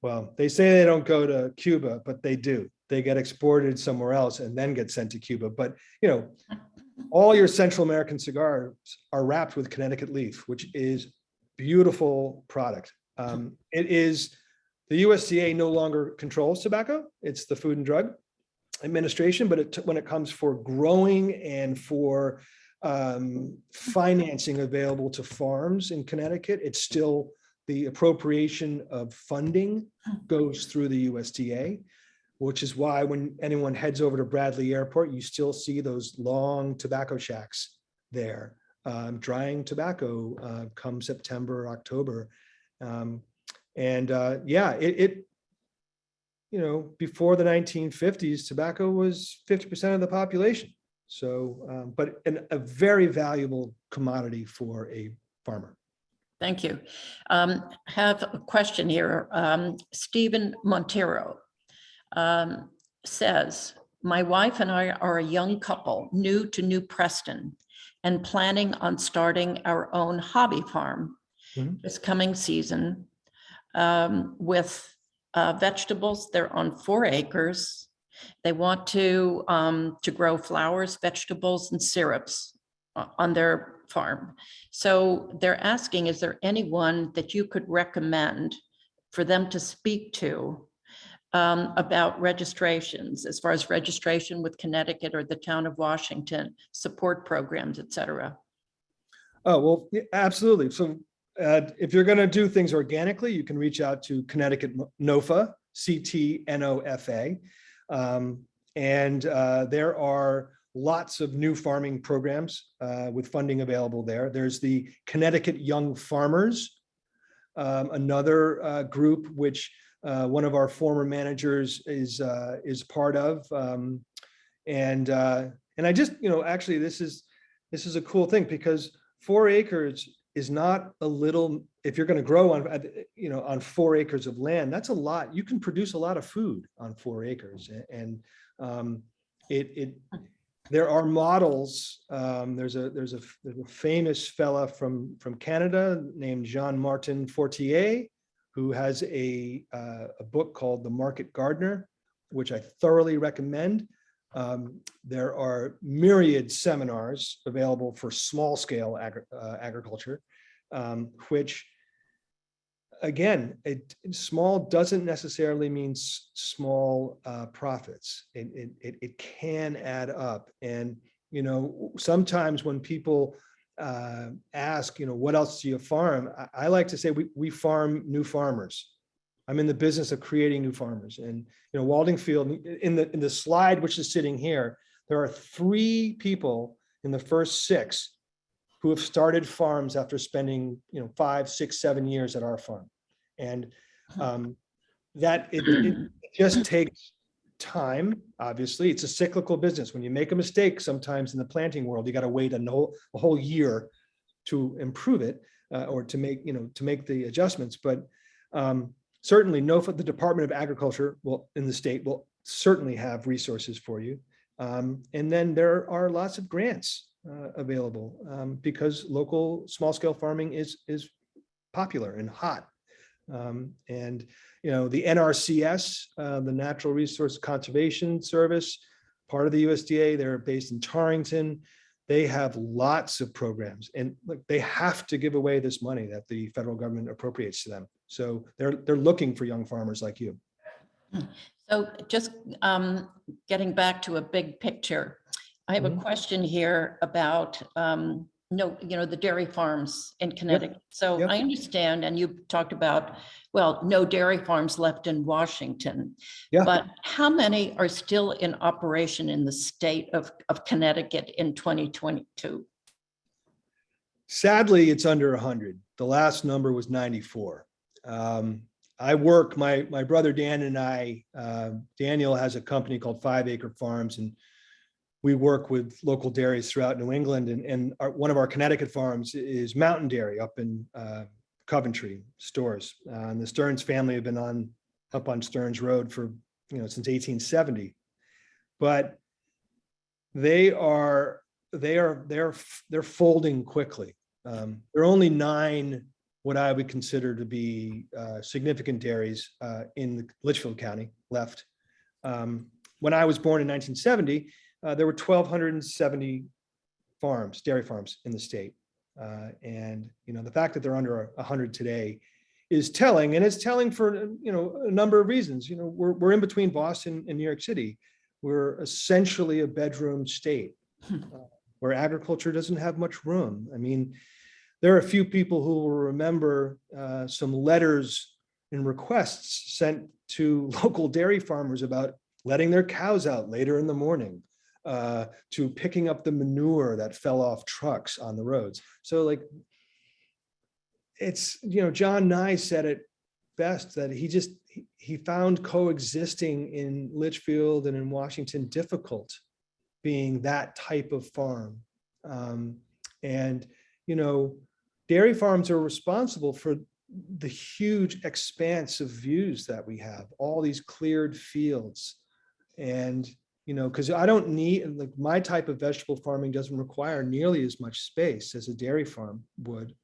well, they say they don't go to Cuba, but they do. They get exported somewhere else and then get sent to Cuba. But, All your Central American cigars are wrapped with Connecticut leaf, which is beautiful product. It is, the USDA no longer controls tobacco. It's the Food and Drug Administration, but when it comes for growing and for financing available to farms in Connecticut, it's still the appropriation of funding goes through the USDA, which is why when anyone heads over to Bradley Airport, you still see those long tobacco shacks there, drying tobacco come September, October. Yeah, you know, before the 1950s, tobacco was 50% of the population. So, but a very valuable commodity for a farmer. Thank you. Have a question here. Stephen Montero says, my wife and I are a young couple new to New Preston and planning on starting our own hobby farm this coming season with vegetables. They're on 4 acres. They want to grow flowers, vegetables, and syrups on their farm. So they're asking, is there anyone that you could recommend for them to speak to about registrations, as far as registration with Connecticut or the town of Washington, support programs, et cetera? Oh, well, yeah, absolutely. So if you're going to do things organically, you can reach out to Connecticut NOFA, CTNOFA. And there are lots of new farming programs with funding available there. There's the Connecticut Young Farmers, another group which one of our former managers is part of. And I just, you know, actually this is a cool thing, because 4 acres is not a little, if you're going to grow on, you know, on 4 acres of land, that's a lot. You can produce a lot of food on 4 acres. And there are models. There's a famous fella from Canada named Jean-Martin Fortier, who has a book called The Market Gardener, which I thoroughly recommend. There are myriad seminars available for small scale agriculture, which again, small doesn't necessarily mean small profits. It can add up. And, you know, sometimes when people ask, you know, what else do you farm? I like to say we farm new farmers. I'm in the business of creating new farmers. And, you know, Waldingfield, in the slide which is sitting here, there are 3 people in the first 6 who have started farms after spending, you know, 5, 6, 7 years at our farm. And that it just takes time. Obviously, it's a cyclical business. When you make a mistake, sometimes in the planting world, you got to wait a whole year to improve it or to make, you know, to make the adjustments. But certainly, the Department of Agriculture in the state will certainly have resources for you. And then there are lots of grants available because local small scale farming is popular and hot. And, you know, the NRCS, the Natural Resource Conservation Service, part of the USDA, they're based in Torrington. They have lots of programs, and look, they have to give away this money that the federal government appropriates to them. So they're looking for young farmers like you. So just getting back to a big picture, I have a question here about the dairy farms in Connecticut. So Yep. I understand, and you talked about, well, no dairy farms left in Washington. Yeah. But how many are still in operation in the state of Connecticut in 2022? Sadly, it's under 100. The last number was 94. I work, my brother Dan and I, Daniel has a company called 5 Acre Farms, and we work with local dairies throughout New England. And one of our Connecticut farms is Mountain Dairy up in Coventry Stores. And the Stearns family have been up on Stearns Road for, you know, since 1870. But they're folding quickly. There are only 9 what I would consider to be significant dairies in Litchfield County left. When I was born in 1970, there were 1,270 farms, dairy farms in the state. And, the fact that they're under 100 today is telling, and it's telling for, a number of reasons. We're in between Boston and New York City. We're essentially a bedroom state where agriculture doesn't have much room. I mean, there are a few people who will remember some letters and requests sent to local dairy farmers about letting their cows out later in the morning, to picking up the manure that fell off trucks on the roads. So like, it's, John Nye said it best, that he found coexisting in Litchfield and in Washington difficult, being that type of farm. And, dairy farms are responsible for the huge expanse of views that we have, all these cleared fields. And, because I don't need, like, my type of vegetable farming doesn't require nearly as much space as a dairy farm would.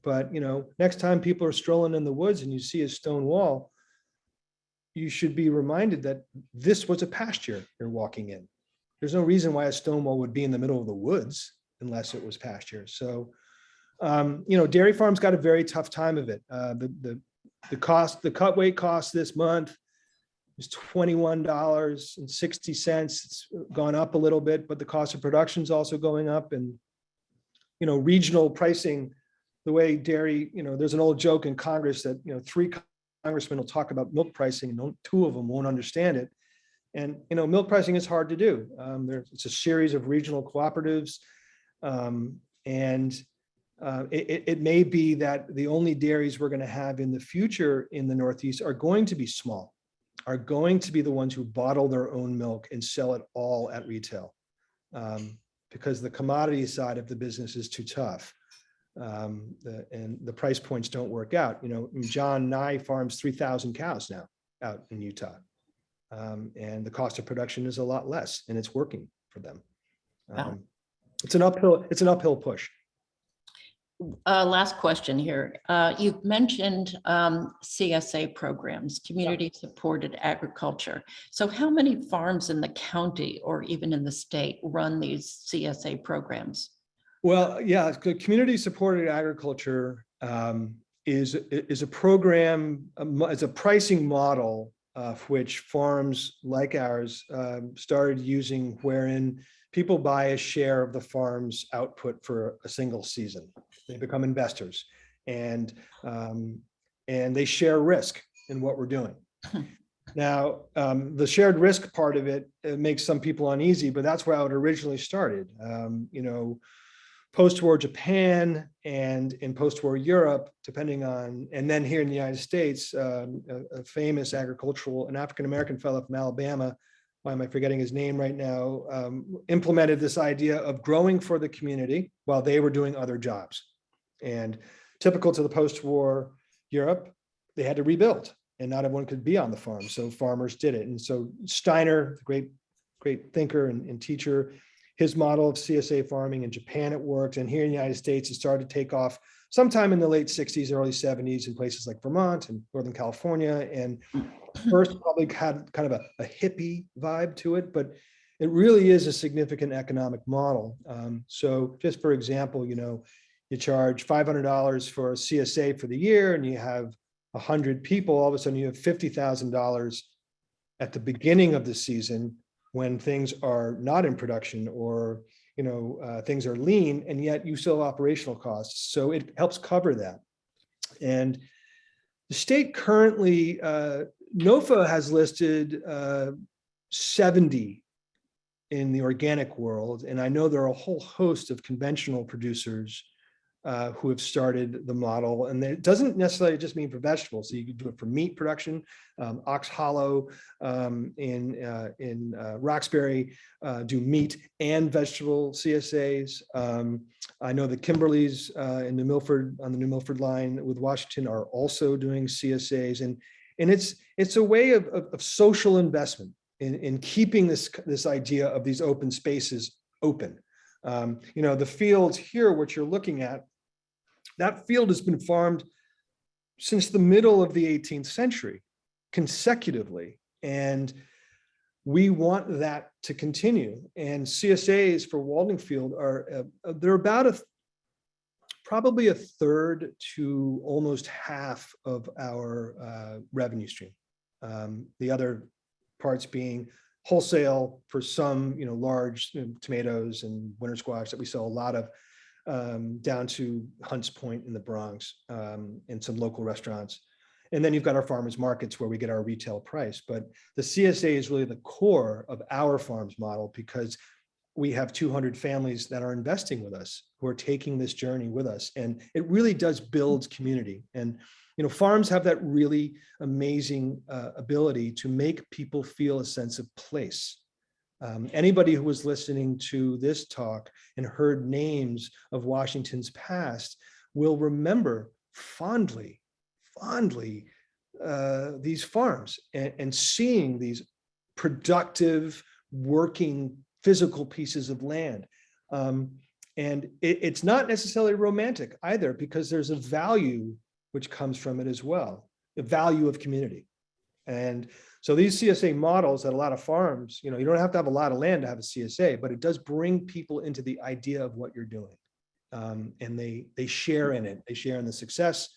But, next time people are strolling in the woods and you see a stone wall, you should be reminded that this was a pasture you're walking in. There's no reason why a stone wall would be in the middle of the woods unless it was pasture. So, dairy farms got a very tough time of it. The cut weight cost this month is $21.60. It's gone up a little bit, but the cost of production is also going up. And, regional pricing, the way dairy, there's an old joke in Congress that, 3 congressmen will talk about milk pricing and 2 of them won't understand it. And, milk pricing is hard to do. It's a series of regional cooperatives. It may be that the only dairies we're going to have in the future in the Northeast are going to be small, are going to be the ones who bottle their own milk and sell it all at retail, because the commodity side of the business is too tough. And the price points don't work out. John Nye farms 3,000 cows now out in Utah. And the cost of production is a lot less, and it's working for them. Wow. It's an uphill push. Last question here. You've mentioned CSA programs, community supported agriculture. So how many farms in the county or even in the state run these CSA programs? Well, yeah, community supported agriculture is a program, is a pricing model which farms like ours started using, wherein people buy a share of the farm's output for a single season. They become investors, and they share risk in what we're doing. Now, the shared risk part of it makes some people uneasy, but that's where it originally started. Post-war Japan and in post-war Europe, depending on, and then here in the United States, a famous an African-American fellow from Alabama, why am I forgetting his name right now, implemented this idea of growing for the community while they were doing other jobs. And typical to the post-war Europe, they had to rebuild, and not everyone could be on the farm. So farmers did it. And so Steiner, the great thinker and teacher, his model of CSA farming in Japan, it worked. And here in the United States, it started to take off sometime in the late 60s, early 70s in places like Vermont and Northern California. And first probably had kind of a hippie vibe to it, but it really is a significant economic model. So just for example, you charge $500 for a CSA for the year, and you have 100 people, all of a sudden you have $50,000 at the beginning of the season when things are not in production, or things are lean, and yet you still have operational costs. So it helps cover that. And the state currently, NOFA has listed 70 in the organic world, and I know there are a whole host of conventional producers who have started the model. And it doesn't necessarily just mean for vegetables. So you can do it for meat production. Ox Hollow in Roxbury do meat and vegetable CSAs. I know the Kimberly's in New Milford, on the New Milford line with Washington, are also doing CSAs. And it's a way of social investment in keeping this idea of these open spaces open. The fields here, what you're looking at, that field has been farmed since the middle of the 18th century consecutively. And we want that to continue. And CSAs for Waldingfield are, they're about probably a third to almost half of our revenue stream. The other parts being wholesale for some, large tomatoes and winter squash that we sell a lot of, down to Hunts Point in the Bronx, and some local restaurants. And then you've got our farmers markets where we get our retail price. But the CSA is really the core of our farms model, because we have 200 families that are investing with us, who are taking this journey with us. And it really does build community. And farms have that really amazing ability to make people feel a sense of place. Anybody who was listening to this talk and heard names of Washington's past will remember fondly these farms and seeing these productive, working, physical pieces of land. And it's not necessarily romantic either, because there's a value which comes from it as well, the value of community. And so these CSA models at a lot of farms, you don't have to have a lot of land to have a CSA, but it does bring people into the idea of what you're doing. And they share in it. They share in the success,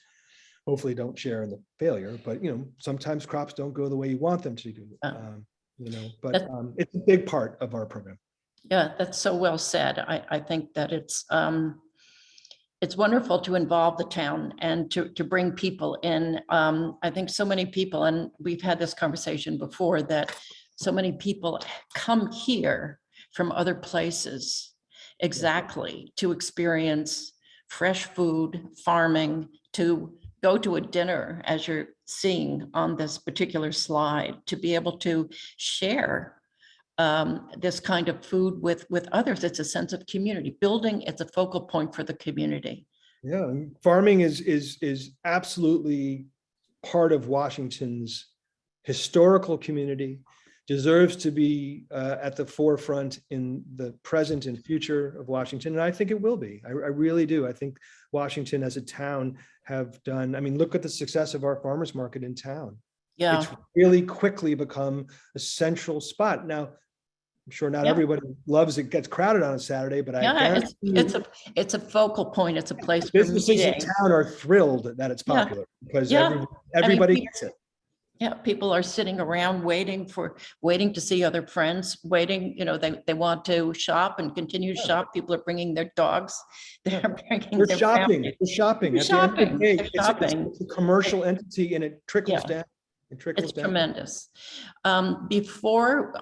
hopefully don't share in the failure, but sometimes crops don't go the way you want them to do. But it's a big part of our program. Yeah, that's so well said. I think that it's wonderful to involve the town and to bring people in. I think so many people, and we've had this conversation before, that so many people come here from other places exactly to experience fresh food, farming, to go to a dinner, as you're seeing on this particular slide, to be able to share this kind of food with others. It's a sense of community building. It's a focal point for the community. Yeah, farming is absolutely part of Washington's historical community, deserves to be at the forefront in the present and future of Washington. And I think it will be. I really do. I think Washington as a town have done, look at the success of our farmers market in town. Yeah. It's really quickly become a central spot. Now, I'm sure not everybody loves it, gets crowded on a Saturday, but it's a focal point. It's a place for businesses in meeting. town are thrilled that it's popular, because everybody gets it. Yeah, people are sitting around waiting to see other friends, waiting, they want to shop and continue to shop. People are bringing their dogs. They're bringing their shopping. family. We're shopping. We're At the end of the day, They're shopping. it's a commercial entity, and it trickles down. It's tremendous. Before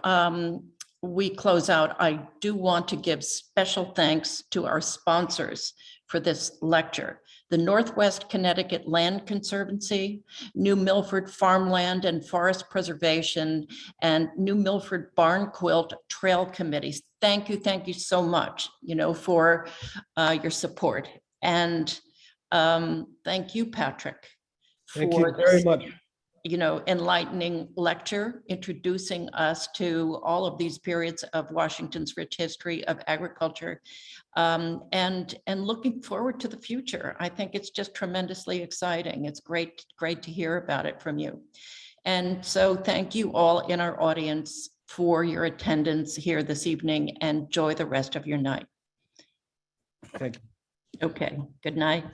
we close out, I do want to give special thanks to our sponsors for this lecture: the Northwest Connecticut Land Conservancy, New Milford Farmland and Forest Preservation, and New Milford Barn Quilt Trail Committees. Thank you so much, for your support. And thank you, Patrick, thank you very much. Enlightening lecture, introducing us to all of these periods of Washington's rich history of agriculture, and looking forward to the future. I think it's just tremendously exciting. It's great to hear about it from you. And so thank you all in our audience for your attendance here this evening, and enjoy the rest of your night. Thank you. Okay, good night.